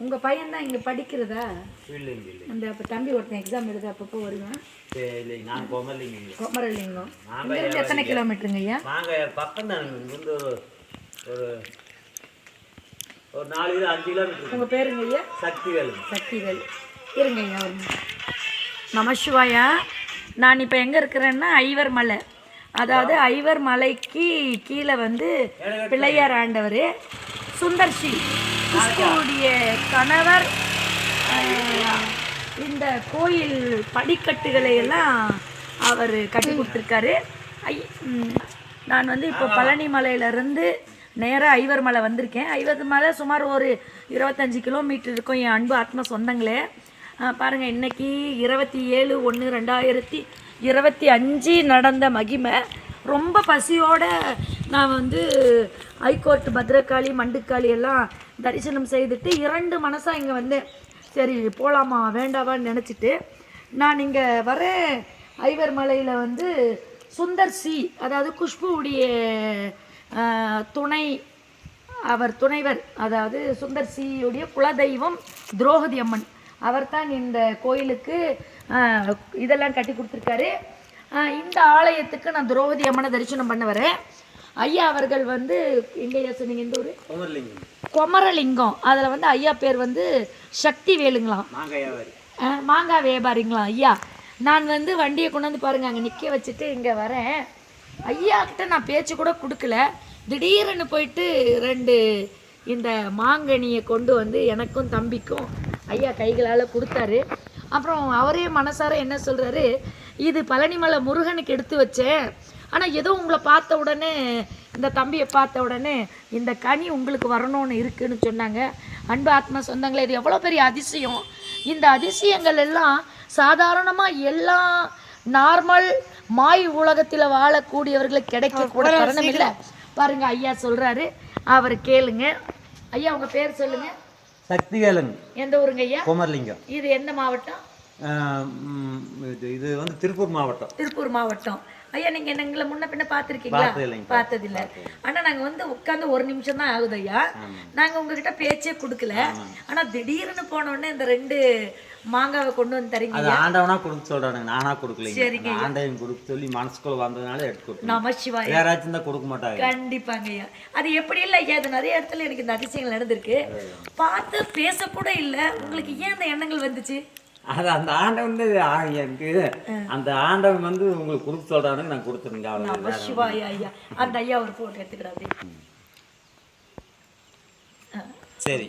உங்க பையன் தான் இங்க படிக்கிறதா? இல்லைங்க இல்லை. அந்த அப்ப தம்பி ஒருத்தன் எக்ஸாம் எழுத அப்பப்போ வருவான். இல்லை நான் குமரலிங்கம். குமரலிங்கம். இங்கிருந்து எத்தனை கிலோமீட்டருங்க ஐயா? நாங்கள் பக்கம் தான், இங்கிருந்து ஒரு ஒரு ஒரு 4 5 கிலோமீட்டர். உங்க பேருங்க ஐயா? சக்திவேல். சக்திவேல். இருங்க ஐயா ஒரு நமசிவாயா. நான் இப்போ எங்கே இருக்கிறேன்னா ஐவர் மலை, அதாவது ஐவர் மலைக்கு கீழே வந்து பிள்ளையார் ஆண்டவர் சுந்தர்சி குஷ்புவுடைய கணவர் இந்த கோயில் படிக்கட்டுகளை எல்லாம் அவர் கட்டி கொடுத்துருக்காரு. நான் வந்து இப்போ பழனி மலையிலேருந்து நேராக ஐவர் மலை வந்திருக்கேன். ஐவர் மலை சுமார் ஒரு 25 கிலோமீட்டர் இருக்கும். என் அன்பு ஆத்ம சொந்தங்களே பாருங்கள், இன்றைக்கி 27/1/2025 நடந்த மகிமை. ரொம்ப பசியோடு நான் வந்து ஹைகோர்ட் பத்ரகாளி மண்டுக்காளி எல்லாம் தரிசனம் செய்துட்டு 2 மனசாக இங்கே வந்தேன். சரி போகலாமா வேண்டாவான்னு நினச்சிட்டு நான் இங்கே வரேன். ஐவர் மலையில் வந்து சுந்தர்சி, அதாவது குஷ்புவுடைய துணைவர், அதாவது சுந்தர்சியுடைய குலதெய்வம் திரௌபதி அம்மன். அவர் தான் இந்த கோயிலுக்கு இதெல்லாம் கட்டி கொடுத்துருக்காரு. இந்த ஆலயத்துக்கு நான் திரௌபதி அம்மனை தரிசனம் பண்ண வரேன். ஐயா அவர்கள் வந்து எங்கேயா சொன்னீங்க? இந்த ஊர் குமரலிங்கம். அதில் வந்து ஐயா பேர் வந்து சக்தி வேலுங்களாம், மாங்காய் வியாபாரிங்களாம். ஐயா நான் வந்து வண்டியை கொண்டு வந்து பாருங்கள் அங்கே நிற்க வச்சுட்டு இங்கே வரேன். ஐயா கிட்ட நான் பேச்சு கூட கொடுக்கல. திடீர்னு போயிட்டு 2 இந்த மாங்கனியை கொண்டு வந்து எனக்கும் தம்பிக்கும் ஐயா கைகளால் கொடுத்தாரு. அப்புறம் அவரே மனசார என்ன சொல்கிறாரு, இது பழனிமலை முருகனுக்கு எடுத்து வச்சேன், ஆனால் ஏதோ உங்களை பார்த்த உடனே, இந்த தம்பியை பார்த்த உடனே இந்த கனி உங்களுக்கு வரணும்னு இருக்குன்னு சொன்னாங்க. அன்பு ஆத்மா சொந்தங்களே, இது எவ்வளோ பெரிய அதிசயம்! இந்த அதிசயங்கள் எல்லாம் சாதாரணமாக எல்லா நார்மல் மாய் உலகத்தில் வாழக்கூடியவர்களுக்கு கிடைக்கக்கூட காரணம் இல்லை. பாருங்க ஐயா சொல்கிறாரு, அவர் கேளுங்க. ஐயா உங்கள் பேர் சொல்லுங்க. சக்திவேலன். எந்த ஊருங்க ஐயா? குமரலிங்கம். இது எந்த மாவட்டம்? இது வந்து திருப்பூர் மாவட்டம். திருப்பூர் மாவட்டம். ஐயா நீங்க எங்களை முன்ன பின்ன பார்த்துருக்கீங்களா? பார்த்ததில்லை. ஆனா நாங்க வந்து உட்காந்து 1 நிமிஷம் தான் ஆகுது ஐயா. நாங்க உங்ககிட்ட பேச்சே கொடுக்கல. ஆனா திடீர்னு போன உடனே இந்த 2 மாங்காவை கொண்டு வந்து தரீங்க. அது ஆண்டவனா கொடுக்க சொல்றானுங்க, நானா கொடுக்கலைங்க. சரிங்க, ஆண்டவன் கொடுக்க சொல்லி மனசுக்குள்ள வந்ததுனால எடுத்து கொடுத்தேன். நமசிவாய. யாராச்சும் தான் கொடுக்க மாட்டாங்க. கண்டிப்பாங்க ஐயா. அது எப்படி இல்லை ஐயா, அது நிறைய இடத்துல எனக்கு இந்த அதிசயங்கள் நடந்திருக்கு. பார்த்து பேசக்கூட இல்லை. உங்களுக்கு ஏன் அந்த எண்ணங்கள் வந்துச்சு? அது அந்த ஆண்டவன் எனக்கு அந்த ஆண்டவன் வந்து உங்களுக்கு கொடுக்க சொல்றானுங்க, நான் கொடுத்துருங்க. நமசிவாய ஐயா. அந்த ஐயா ஒரு போட்டோ எடுத்துக்கிறாரு. சரி.